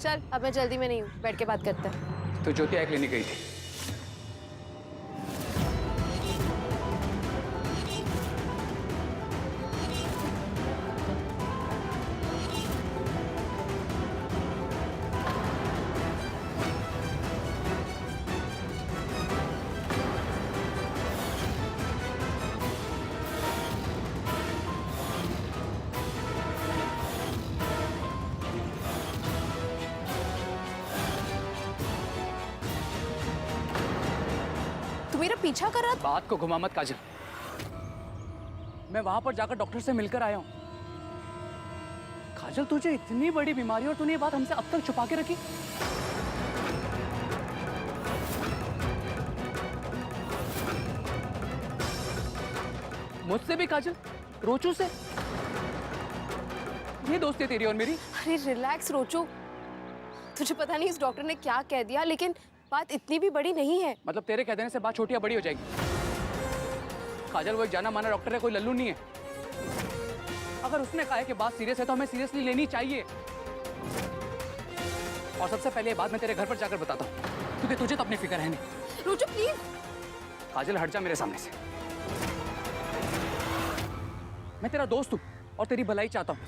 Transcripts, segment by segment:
चल अब मैं जल्दी में नहीं हूँ, बैठ के बात करते हैं। तो ज्योति आई क्लिनिक गई थी? तू मेरा पीछा कर रहा था? बात को घुमा मत काजल, मैं वहां पर जाकर डॉक्टर से मिलकर आया हूं। काजल तुझे इतनी बड़ी बीमारी और तूने ये बात हमसे अब तक छुपा के रखी। मुझसे भी काजल, रोचू से? ये दोस्ती है तेरी और मेरी? अरे रिलैक्स रोचू, तुझे पता नहीं इस डॉक्टर ने क्या कह दिया, लेकिन बात इतनी भी बड़ी नहीं है। मतलब तेरे कह देने से बात छोटी या बड़ी हो जाएगी? काजल वो एक जाना माना डॉक्टर है, कोई लल्लू नहीं है। अगर उसने कहा है कि बात सीरियस है तो हमें सीरियसली लेनी चाहिए। और सबसे पहले ये बात मैं तेरे घर पर जाकर बताता हूँ, क्योंकि तुझे तो अपनी फिक्र है नहीं। रोचू प्लीज। काजल हट जा मेरे सामने से। मैं तेरा दोस्त हूँ और तेरी भलाई चाहता हूँ,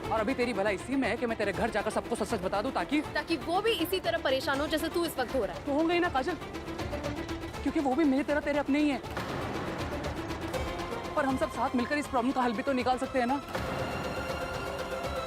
और अभी तेरी भलाई इसी में है कि मैं तेरे घर जाकर सबको सच सच बता दूं, ताकि वो भी इसी तरह परेशान हो जैसे तू इस वक्त हो रहा है। तो होंगे ही ना काजल, क्योंकि वो भी मेरी तरह तेरे अपने ही हैं। और हम सब साथ मिलकर इस प्रॉब्लम का हल भी तो निकाल सकते हैं ना।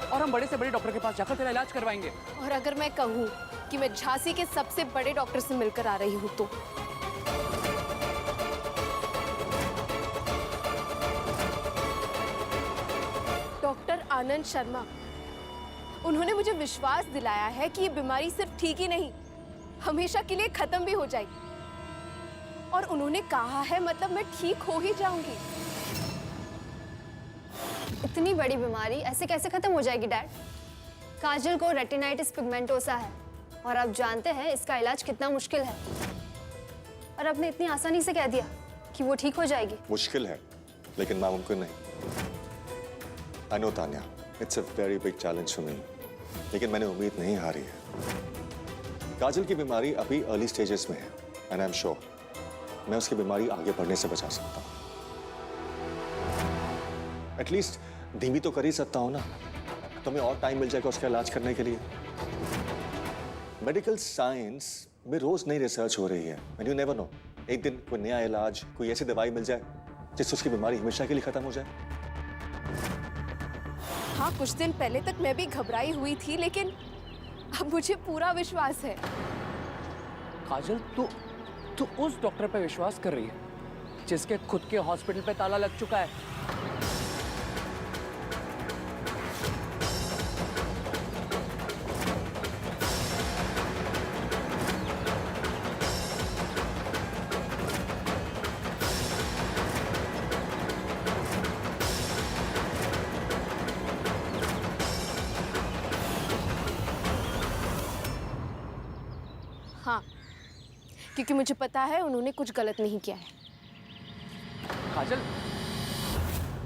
और हम बड़े से बड़े डॉक्टर के पास जाकर तेरा इलाज करवाएंगे। और अगर मैं कहूँ कि मैं झांसी के सबसे बड़े डॉक्टर से मिलकर आ रही हूँ तो? डॉक्टर आनंद शर्मा, उन्होंने मुझे विश्वास दिलाया है कि ये बीमारी सिर्फ ठीक ही नहीं, हमेशा के लिए खत्म भी हो जाएगी। और उन्होंने कहा है मतलब मैं ठीक हो ही जाऊंगी। इतनी बड़ी बीमारी ऐसे कैसे खत्म हो जाएगी डैड? काजल को रेटिनाइटिस पिगमेंटोसा है और आप जानते हैं इसका इलाज कितना मुश्किल है, और आपने इतनी आसानी से कह दिया कि वो ठीक हो जाएगी। मुश्किल है लेकिन नामुमकिन नहीं। I know Tanya, it's a very big challenge for me, लेकिन मैंने उम्मीद नहीं हारी है। काजल की बीमारी अभी अर्ली स्टेजेस में है and I'm sure मैं उसकी बीमारी आगे बढ़ने से बचा सकता हूँ। एटलीस्ट धीमी तो कर ही सकता हूँ ना, तुम्हें और टाइम मिल जाएगा उसका इलाज करने के लिए। मेडिकल साइंस में रोज नई रिसर्च हो रही है and you never know, एक दिन कोई नया इलाज, कोई ऐसी दवाई मिल जाए जिससे उसकी बीमारी हमेशा के लिए खत्म हो जाए। हाँ, कुछ दिन पहले तक मैं भी घबराई हुई थी, लेकिन अब मुझे पूरा विश्वास है। काजल तू उस डॉक्टर पे विश्वास कर रही है जिसके खुद के हॉस्पिटल पे ताला लग चुका है। हाँ, क्योंकि मुझे पता है उन्होंने कुछ गलत नहीं किया है। काजल,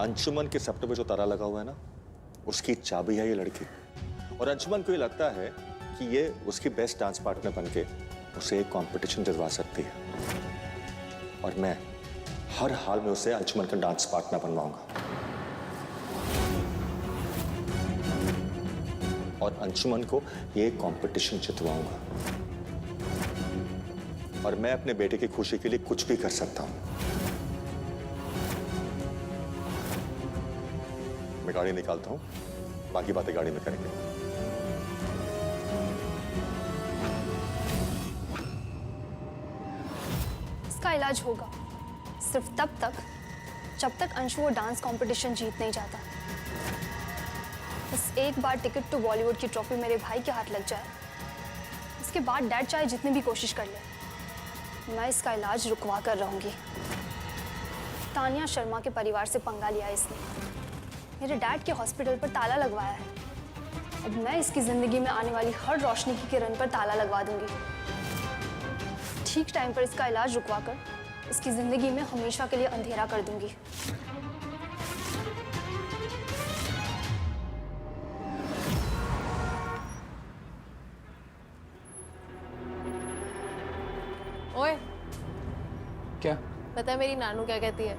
अंशुमन के सप्ताह पे जो ताला लगा हुआ है ना, उसकी चाबी है ये लड़की। और अंशुमन को ये लगता है कि ये उसकी बेस्ट डांस पार्टनर बनके उसे एक कंपटीशन दिलवा सकती है, और मैं हर हाल में उसे अंशुमन का डांस पार्टनर बनवाऊंगा। और अंशुमन को ये कंपटीशन जितवाऊंगा, और मैं अपने बेटे की खुशी के लिए कुछ भी कर सकता हूं। मैं गाड़ी निकालता हूं, बाकी बातें गाड़ी में करेंगे। इसका इलाज होगा सिर्फ तब तक जब तक अंशु वो डांस कंपटीशन जीत नहीं जाता। बस एक बार टिकट टू बॉलीवुड की ट्रॉफी मेरे भाई के हाथ लग जाए, उसके बाद डैड चाहे जितनी भी कोशिश कर ले, मैं इसका इलाज रुकवा कर रहूंगी। तान्या शर्मा के परिवार से पंगा लिया इसने, मेरे डैड के हॉस्पिटल पर ताला लगवाया है। अब मैं इसकी जिंदगी में आने वाली हर रोशनी की किरण पर ताला लगवा दूंगी। ठीक टाइम पर इसका इलाज रुकवा कर इसकी जिंदगी में हमेशा के लिए अंधेरा कर दूंगी। ओए, क्या? पता है मेरी नानू क्या कहती है?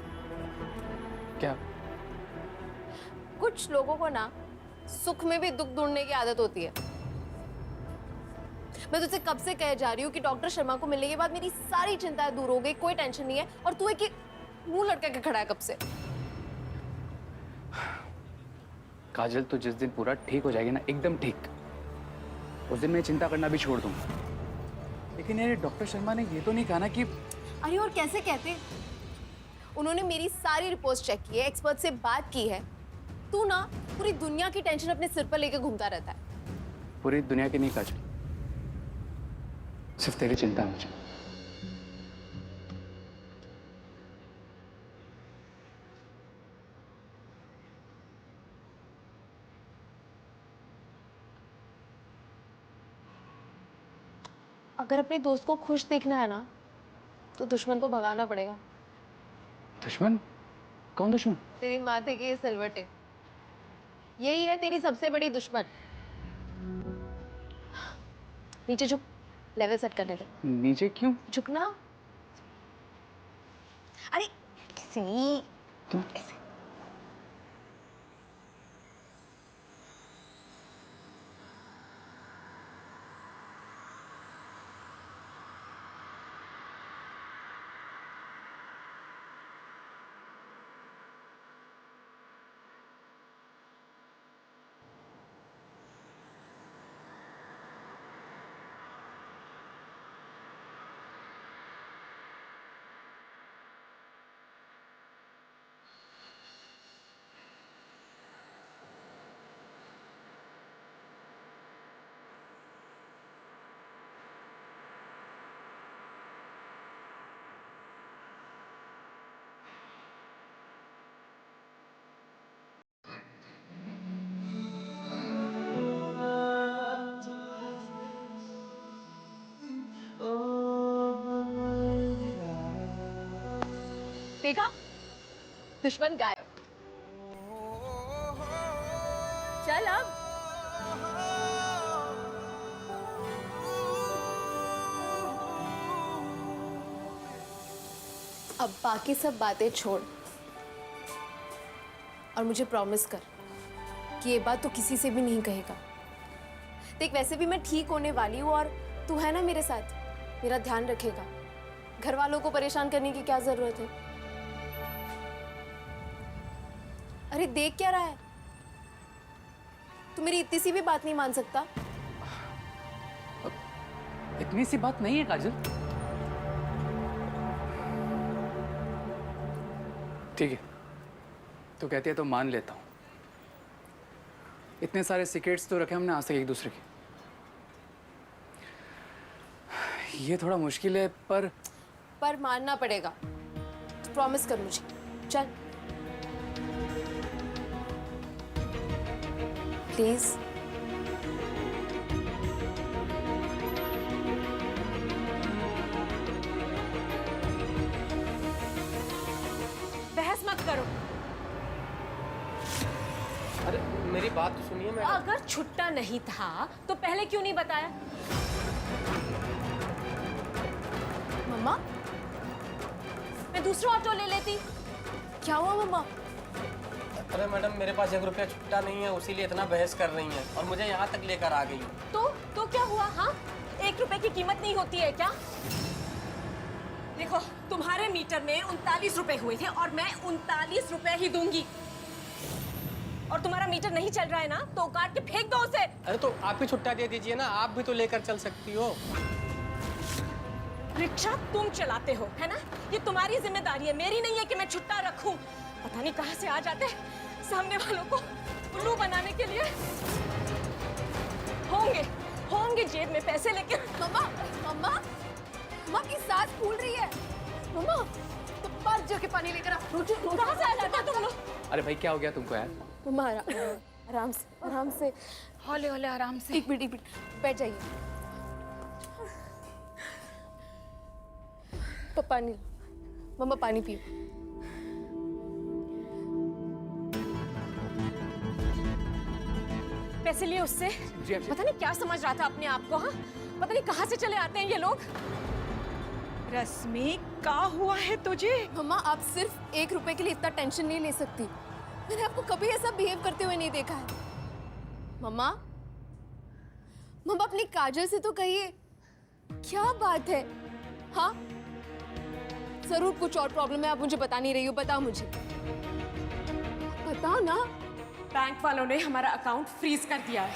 क्या? कुछ लोगों को ना सुख में भी दुख ढूंढने की आदत होती है। मैं तुझसे कब से कह जा रही हूँ कि डॉक्टर शर्मा को मिलने के बाद मेरी सारी चिंताएं दूर हो गई, कोई टेंशन नहीं है, और तू एक मुंह लटका के खड़ा है कब से। काजल, तो जिस दिन पूरा ठीक हो जाएगी ना, एकदम ठीक, उस दिन मैं चिंता करना भी छोड़ दूंगा। लेकिन यार डॉक्टर शर्मा ने ये तो नहीं कहा ना कि... अरे और कैसे कहते? उन्होंने मेरी सारी रिपोर्ट्स चेक की है, एक्सपर्ट से बात की है। तू ना पूरी दुनिया की टेंशन अपने सिर पर लेके घूमता रहता है। पूरी दुनिया की नहीं काजल, सिर्फ तेरी चिंता है मुझे। अगर अपने दोस्त को खुश देखना है ना, तो दुश्मन को भगाना पड़ेगा। दुश्मन? कौन दुश्मन? तेरी माथे की ये सिलवटें, यही है तेरी सबसे बड़ी दुश्मन। नीचे झुक, लेवल सेट करने दे। नीचे क्यों? झुकना। अरे किसी क्यों? ऐसे। देखा, दुश्मन गायब। चल अब। अब बाकी सब बातें छोड़ और मुझे प्रॉमिस कर कि ये बात तो किसी से भी नहीं कहेगा। देख, वैसे भी मैं ठीक होने वाली हूँ और तू है ना मेरे साथ, मेरा ध्यान रखेगा। घर वालों को परेशान करने की क्या जरूरत है? अरे देख क्या रहा है? तू मेरी इतनी सी भी बात नहीं मान सकता? इतनी सी बात नहीं है काजल। ठीक है, तो कहती है तो मान लेता हूं। इतने सारे सीक्रेट्स तो रखे हमने आज तक एक दूसरे के। ये थोड़ा मुश्किल है, पर मानना पड़ेगा। प्रॉमिस कर मुझे। चल प्लीज। बहस मत करो। अरे मेरी बात तो सुनिए मैडम। अगर छुट्टा नहीं था तो पहले क्यों नहीं बताया? मम्मा, मैं दूसरा ऑटो ले लेती। क्या हुआ मम्मा? अरे मैडम, मेरे पास 1 रुपया छुट्टा नहीं है, उसीलिए इतना बहस कर रही हैं और मुझे यहाँ तक लेकर आ गई। तो क्या हुआ? हाँ, 1 रुपए की कीमत नहीं होती है क्या? देखो, तुम्हारे मीटर में 39 रुपए हुए थे और मैं 39 रुपए ही दूंगी। और तुम्हारा मीटर नहीं चल रहा है ना, तो काट के फेंक दो उसे। अरे तो आप ही छुट्टा दे दीजिए ना, आप भी तो लेकर चल सकती हो। रिक्शा तुम चलाते हो, है ना? ये तुम्हारी जिम्मेदारी है, मेरी नहीं है कि मैं छुट्टा रखूं। पता नहीं कहाँ से आ जाते सामने वालों को उल्लू बनाने के लिए। होंगे जेब में पैसे लेके। मम्मा की सांस फूल रही है। मम्मा, तो पास जाके पानी लेकर आ। कहाँ से आ जाते हो तुम लोग? अरे भाई, क्या हो गया तुमको यार? मम्मा आराम से। हौले हौले आराम से। एक मिनट बैठ जाइए। पानी लो। मम्मा पानी पियो। पैसे लिए उससे? जी, पता नहीं क्या समझ रहा था अपने आप को। हाँ, पता नहीं कहाँ से चले आते हैं ये लोग। रश्मि, क्या हुआ है तुझे? मम्मा, आप सिर्फ 1 रुपए के लिए इतना टेंशन नहीं ले सकती। मैंने आपको कभी ऐसा बिहेव करते हुए नहीं देखा है। मम्मा, मम्मा अपनी काजल से तो कहिए, क्या बात है? हाँ, जरूर कुछ और प्रॉब्लम है, आप मुझे बता नहीं रही हो। बताओ मुझे, बताओ ना। बैंक वालों ने हमारा अकाउंट फ्रीज कर दिया है।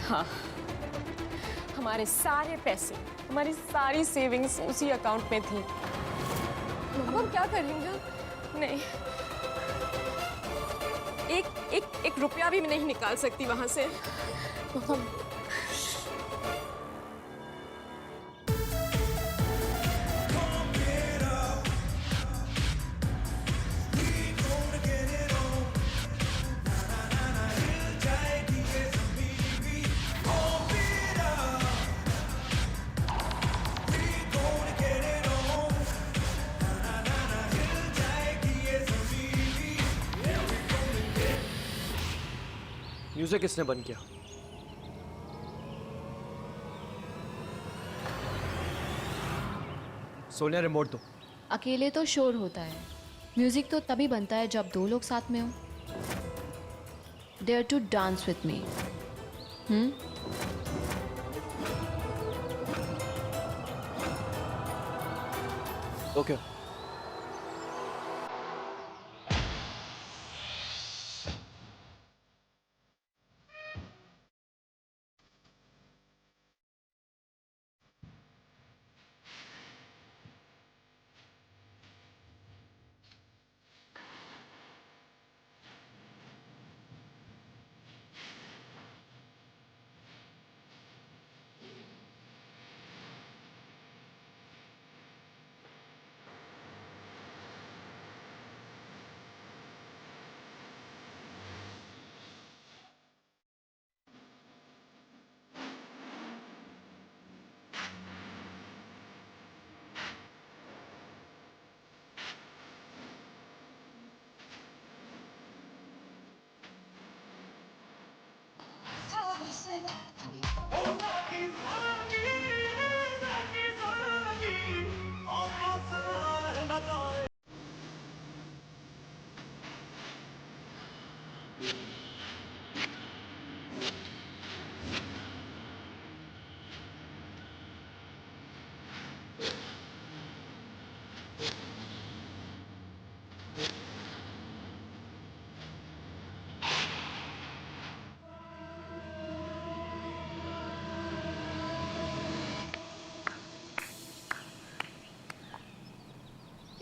हाँ, हमारे सारे पैसे, हमारी सारी सेविंग्स उसी अकाउंट में थी। मम्मा, हम क्या करेंगे? नहीं, एक रुपया भी मैं नहीं निकाल सकती वहां से। मम्मा, म्यूजिक किसने बंद किया? सोनिया, रिमोट दो। अकेले तो शोर होता है, म्यूजिक तो तभी बनता है जब 2 लोग साथ में हो। Dare to dance with me. Okay.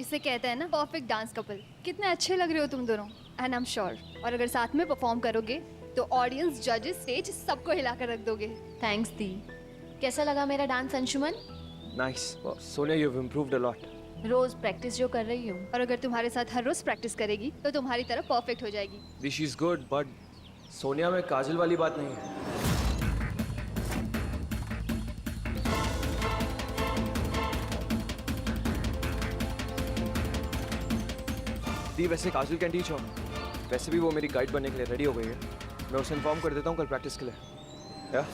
इसे कहते हैं ना परफेक्ट डांस कपल। कितने अच्छे लग रहे हो तुम दोनों, एंड आई एम श्योर और अगर साथ में परफॉर्म करोगे तो ऑडियंस, जजेस, स्टेज सबको हिलाकर रख दोगे। थैंक्स दी। कैसा लगा मेरा dance Anshuman? Nice. Sonia, you have improved a lot. रोज प्रैक्टिस जो कर रही हूँ। और अगर तुम्हारे साथ हर रोज प्रैक्टिस करेगी तो तुम्हारी तरह परफेक्ट हो जाएगी। This is good, but Sonia में काजल वाली बात नहीं है। दी, वैसे काजल कैन टीच her। वैसे भी वो मेरी गाइड बनने के लिए रेडी हो गई है। मैं उसे इन्फॉर्म कर देता हूँ कल प्रैक्टिस के लिए। या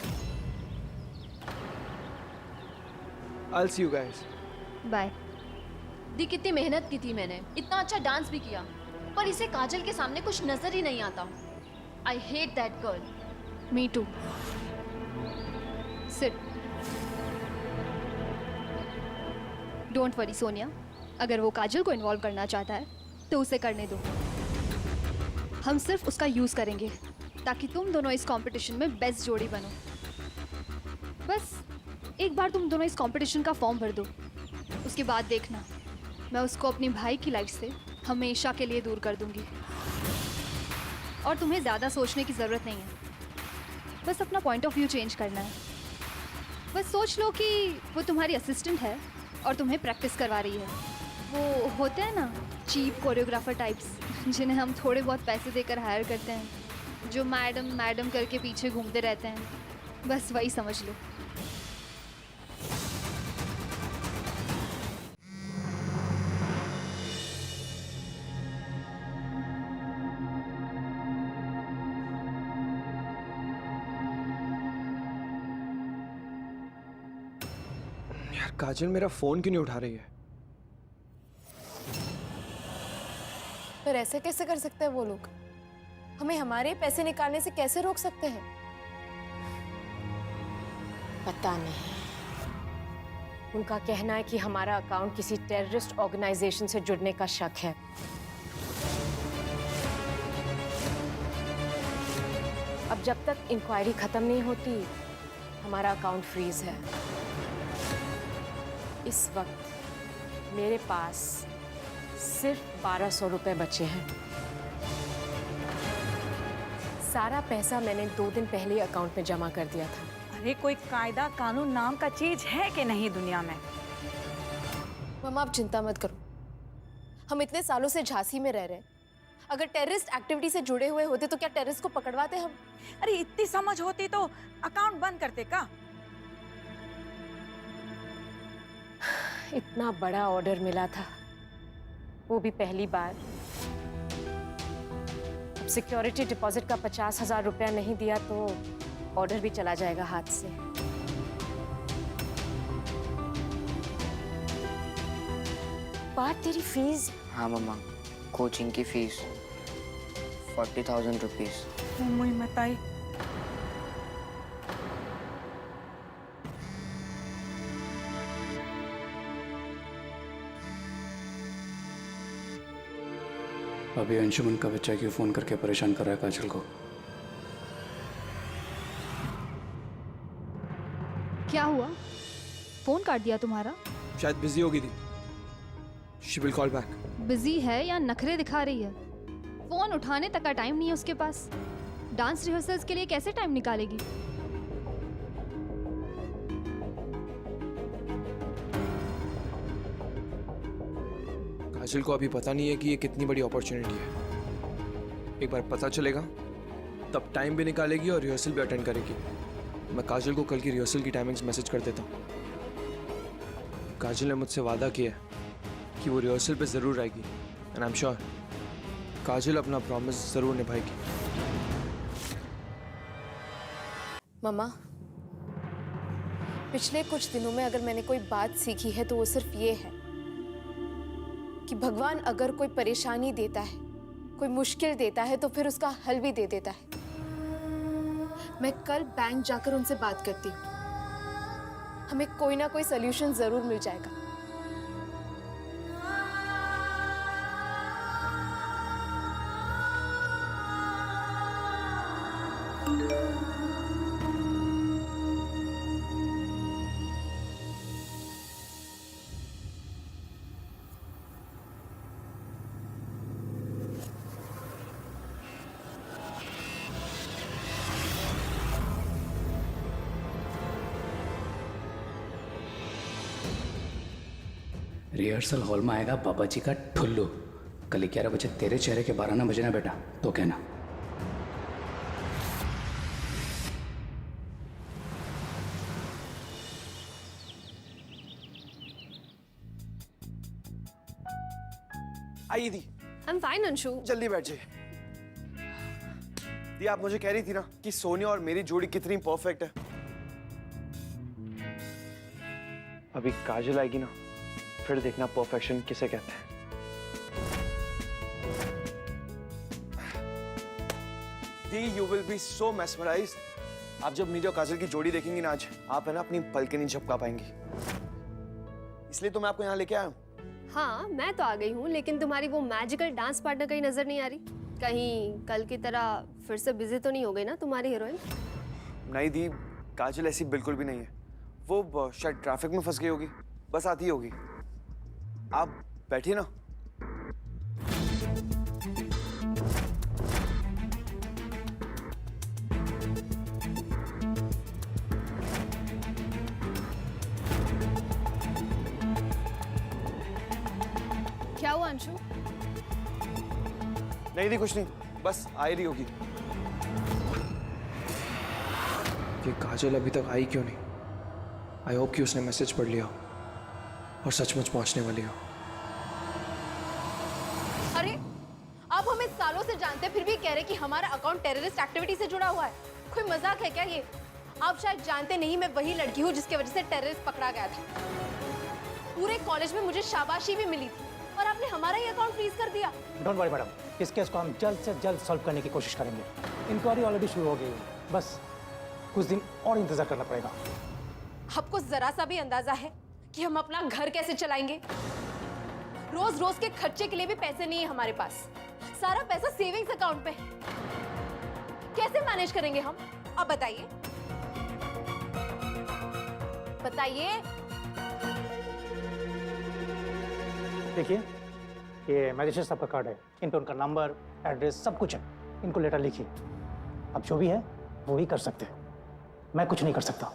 I'll see you guys। Bye. दी, कितनी मेहनत की थी मैंने, इतना अच्छा डांस भी किया, पर इसे काजल के सामने कुछ नजर ही नहीं आता। I hate that girl. Me too. Sit. Don't worry Sonia, अगर वो काजल को इन्वॉल्व करना चाहता है तो उसे करने दो। हम सिर्फ उसका यूज करेंगे ताकि तुम दोनों इस कंपटीशन में बेस्ट जोड़ी बनो। बस एक बार तुम दोनों इस कंपटीशन का फॉर्म भर दो, उसके बाद देखना मैं उसको अपनी भाई की लाइफ से हमेशा के लिए दूर कर दूंगी। और तुम्हें ज़्यादा सोचने की ज़रूरत नहीं है, बस अपना पॉइंट ऑफ व्यू चेंज करना है। बस सोच लो कि वो तुम्हारी असिस्टेंट है और तुम्हें प्रैक्टिस करवा रही है। वो होते हैं ना चीप कोरियोग्राफर टाइप्स, जिन्हें हम थोड़े बहुत पैसे देकर हायर करते हैं, जो मैडम मैडम करके पीछे घूमते रहते हैं। बस वही समझ लो। यार काजल मेरा फोन क्यों नहीं उठा रही है? पर ऐसे कैसे कर सकते हैं वो लोग? हमें हमारे पैसे निकालने से कैसे रोक सकते हैं? पता नहीं। उनका कहना है कि हमारा अकाउंट किसी टेररिस्ट ऑर्गेनाइजेशन से जुड़ने का शक है। अब जब तक इंक्वायरी खत्म नहीं होती, हमारा अकाउंट फ्रीज है। इस वक्त मेरे पास सिर्फ 1200 रुपए बचे हैं। सारा पैसा मैंने 2 दिन पहले अकाउंट में जमा कर दिया था। अरे कोई कायदा कानून नाम का चीज है कि नहीं दुनिया में? मम्मा आप चिंता मत करो, हम इतने सालों से झांसी में रह रहे हैं। अगर टेररिस्ट एक्टिविटी से जुड़े हुए होते तो क्या टेररिस्ट को पकड़वाते हम? अरे इतनी समझ होती तो अकाउंट बंद करते का? इतना बड़ा ऑर्डर मिला था, वो भी पहली बार। अब सिक्योरिटी डिपॉजिट का 50,000 रुपया नहीं दिया तो ऑर्डर भी चला जाएगा हाथ से। बात तेरी फीस। हाँ मम्मा, कोचिंग की फीस 40,000 रुपीज। मुझे बताई। अभी अंशुमन का बच्चा क्यों फोन करके परेशान कर रहा है काजल को? क्या हुआ? फोन काट दिया तुम्हारा? शायद बिजी होगी थी। She will call back. Busy है या नखरे दिखा रही है? फोन उठाने तक का टाइम नहीं है उसके पास। डांस रिहर्सल्स के लिए कैसे टाइम निकालेगी? काजल को अभी पता नहीं है कि ये कितनी बड़ी अपॉर्चुनिटी है। एक बार पता चलेगा तब टाइम भी निकालेगी और रिहर्सल भी अटेंड करेगी। मैं काजल को कल की रिहर्सल की टाइमिंग्स मैसेज कर देता हूँ। काजल ने मुझसे वादा किया है कि वो रिहर्सल पे ज़रूर आएगी एंड आई एम श्योर काजल अपना प्रॉमिस ज़रूर निभाएगी। मम्मा, पिछले कुछ दिनों में अगर मैंने कोई बात सीखी है तो वो सिर्फ ये है कि भगवान अगर कोई परेशानी देता है, कोई मुश्किल देता है तो फिर उसका हल भी दे देता है। मैं कल बैंक जाकर उनसे बात करती हूँ, हमें कोई ना कोई सल्यूशन जरूर मिल जाएगा। रिहर्सल हॉल में आएगा बाबा जी का ठुल्लू। कल 11 बजे तेरे चेहरे के 12 ना बजे ना बेटा, तो कहना। आइए दी। I am fine Anshu. जल्दी बैठ जाइए। दी आप मुझे कह रही थी ना कि सोनिया और मेरी जोड़ी कितनी परफेक्ट है। अभी काजल आएगी ना, फिर देखना परफेक्शन किसे कहते हैं। दी you will be so mesmerised. आप जब मेरी और काजल की जोड़ी देखेंगी ना आज, आप है ना अपनी पलकें नहीं झपका पाएंगी। इसलिए तो मैं आपको यहाँ लेके आया हूँ। हाँ मैं तो आ गई हूँ, लेकिन तुम्हारी वो मैजिकल डांस पार्टनर कहीं नजर नहीं आ रही। कहीं कल की तरह फिर से बिजी तो नहीं हो गई ना तुम्हारी हीरोइन? नहीं दी, काजल ऐसी बिल्कुल भी नहीं है। वो शायद ट्रैफिक में फंस गई होगी, बस आती होगी। आप बैठिए ना। क्या हुआ अंशु? नहीं दी कुछ नहीं, बस आ ही रही होगी। ये काजल अभी तक आई क्यों नहीं? आई होप कि उसने मैसेज पढ़ लिया और सचमुच पहुंचने वाली हो। अरे आप हमें सालों से जानते हैं फिर भी कह रहे कि हमारा अकाउंट टेररिस्ट एक्टिविटी से जुड़ा हुआ है। कोई मजाक है क्या ये? आप शायद जानते नहीं, मैं वही लड़की हूँ जिसकी वजह से टेररिस्ट पकड़ा गया था। पूरे कॉलेज में मुझे शाबाशी भी मिली थी और आपने हमारा ही अकाउंट फ्रीज कर दिया। डोंट वरी मैडम, इस केस को हम जल्द से जल्द सॉल्व करने की कोशिश करेंगे। इंक्वायरी ऑलरेडी शुरू हो गई है, बस कुछ दिन और इंतजार करना पड़ेगा। आपको जरा सा भी अंदाजा है कि हम अपना घर कैसे चलाएंगे? रोज रोज के खर्चे के लिए भी पैसे नहीं है हमारे पास। सारा पैसा सेविंग्स अकाउंट पे है। कैसे मैनेज करेंगे हम? अब बताइए बताइए। देखिए, ये मैजिस्ट्रेट साहब का कार्ड है, इन पे उनका नंबर, एड्रेस सब कुछ है। इनको लेटर लिखिए। अब जो भी है वो ही कर सकते हैं, मैं कुछ नहीं कर सकता।